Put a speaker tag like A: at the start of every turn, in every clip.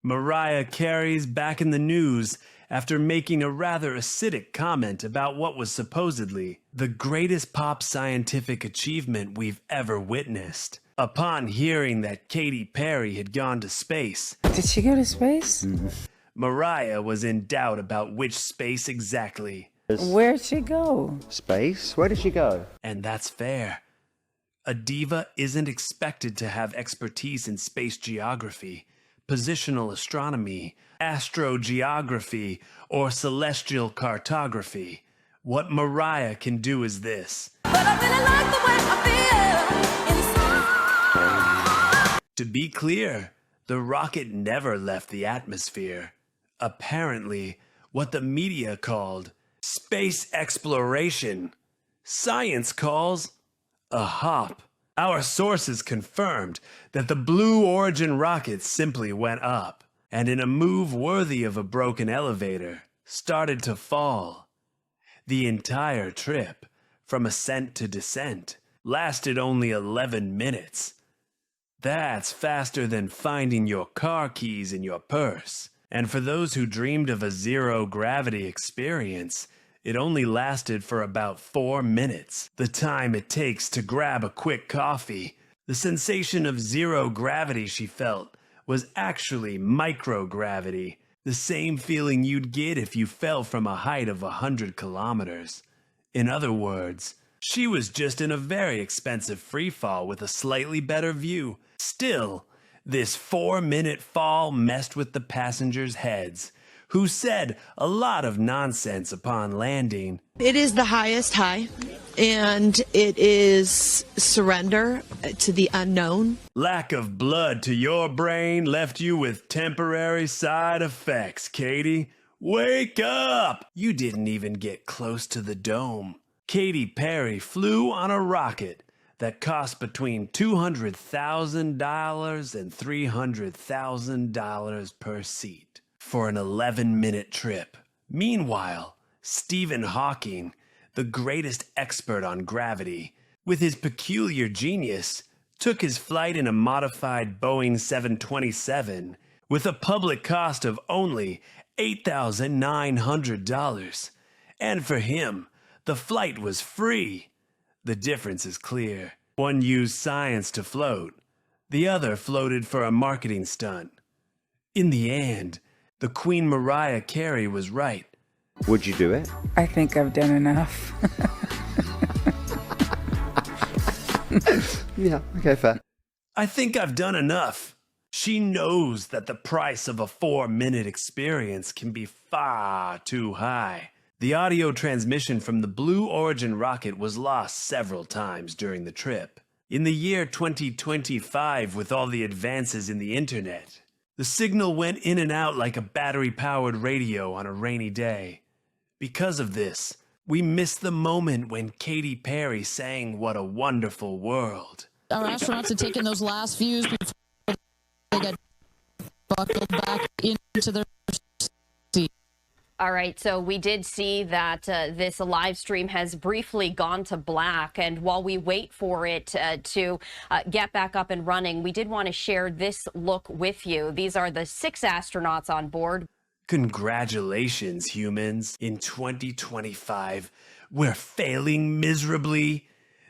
A: Mariah Carey's back in the news after making a rather acidic comment about what was supposedly the greatest pop scientific achievement we've ever witnessed. Upon hearing that Katy Perry had gone to space,
B: Did she go to space?
A: Mariah was in doubt about which space exactly.
B: Where'd she go?
C: Space? Where did she go?
A: And that's fair. A diva isn't expected to have expertise in space geography, positional astronomy, astrogeography, or celestial cartography. What Mariah can do is this.
D: But I really like the way I feel inside.
A: To be clear, the rocket never left the atmosphere. Apparently, what the media called space exploration, science calls a hop. Our sources confirmed that the Blue Origin rocket simply went up, and in a move worthy of a broken elevator, started to fall. The entire trip, from ascent to descent, lasted only 11 minutes. That's faster than finding your car keys in your purse. And for those who dreamed of a zero-gravity experience, it only lasted for about 4 minutes, the time it takes to grab a quick coffee. The sensation of zero gravity she felt was actually microgravity, the same feeling you'd get if you fell from a height of 100 kilometers. In other words, she was just in a very expensive freefall with a slightly better view. Still, this 4-minute fall messed with the passengers' heads, who said a lot of nonsense upon landing.
E: It is the highest high, and it is surrender to the unknown.
A: Lack of blood to your brain left you with temporary side effects, Katy. Wake up! You didn't even get close to the dome. Katy Perry flew on a rocket that cost between $200,000 and $300,000 per seat for an 11-minute trip. Meanwhile, Stephen Hawking, the greatest expert on gravity, with his peculiar genius, took his flight in a modified Boeing 727 with a public cost of only $8,900. And for him, the flight was free. The difference is clear. One used science to float. The other floated for a marketing stunt. In the end, the Queen Mariah Carey was right.
C: Would you do it?
B: I think I've done enough.
C: Yeah, okay, fair.
A: I think I've done enough. She knows that the price of a 4-minute experience can be far too high. The audio transmission from the Blue Origin rocket was lost several times during the trip. In the year 2025, with all the advances in the internet, the signal went in and out like a battery-powered radio on a rainy day. Because of this, we missed the moment when Katy Perry sang "What a Wonderful World."
F: Our astronauts had taken those last views before they got buckled back into their seat.
G: All right, so we did see that this live stream has briefly gone to black, and while we wait for it to get back up and running, we did want to share this look with you. These are the 6 astronauts on board.
A: Congratulations, humans. In 2025, we're failing miserably.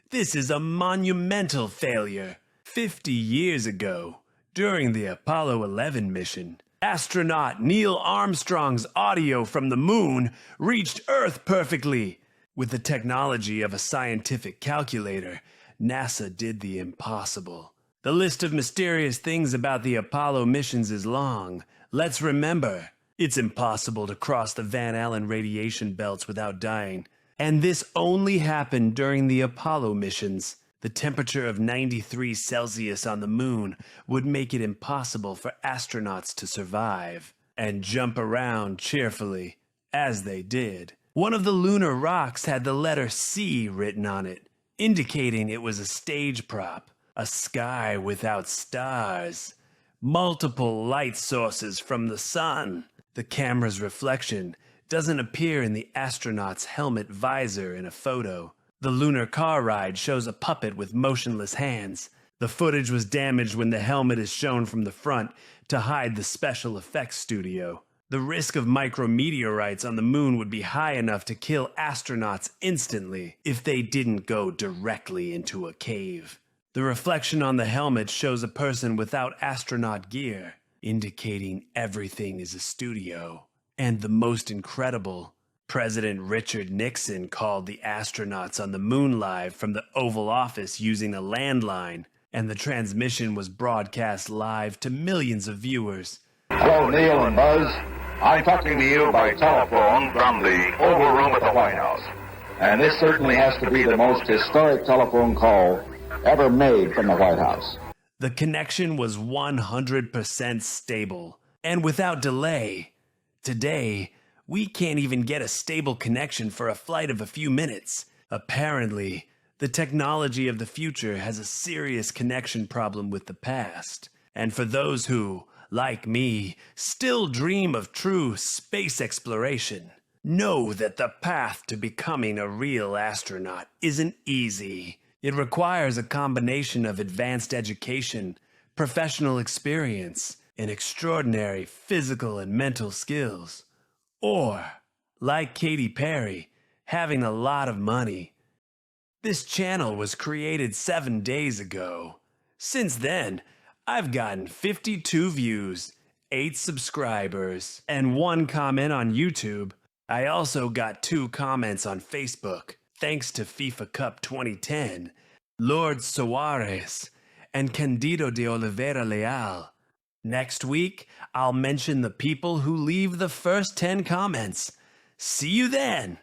A: This is a monumental failure. 50 years ago, during the Apollo 11 mission, astronaut Neil Armstrong's audio from the moon reached Earth perfectly. With the technology of a scientific calculator, NASA did the impossible. The list of mysterious things about the Apollo missions is long. Let's remember, it's impossible to cross the Van Allen radiation belts without dying. And this only happened during the Apollo missions. The temperature of 93 Celsius on the moon would make it impossible for astronauts to survive and jump around cheerfully, as they did. One of the lunar rocks had the letter C written on it, indicating it was a stage prop, a sky without stars, multiple light sources from the sun. The camera's reflection doesn't appear in the astronaut's helmet visor in a photo. The lunar car ride shows a puppet with motionless hands. The footage was damaged when the helmet is shown from the front to hide the special effects studio. The risk of micrometeorites on the moon would be high enough to kill astronauts instantly if they didn't go directly into a cave. The reflection on the helmet shows a person without astronaut gear, indicating everything is a studio. And the most incredible, President Richard Nixon called the astronauts on the moon live from the Oval Office using a landline, and the transmission was broadcast live to millions of viewers.
H: Hello, Neil and Buzz. I'm talking to you by telephone from the Oval Room at the White House. And this certainly has to be the most historic telephone call ever made from the White House.
A: The connection was 100% stable and without delay. Today, we can't even get a stable connection for a flight of a few minutes. Apparently, the technology of the future has a serious connection problem with the past. And for those who, like me, still dream of true space exploration, know that the path to becoming a real astronaut isn't easy. It requires a combination of advanced education, professional experience, and extraordinary physical and mental skills. Or, like Katy Perry, having a lot of money. This channel was created 7 days ago. Since then, I've gotten 52 views, 8 subscribers, and 1 comment on YouTube. I also got 2 comments on Facebook, thanks to FIFA Cup 2010, Lord Soares, and Candido de Oliveira Leal. Next week, I'll mention the people who leave the first 10 comments. See you then!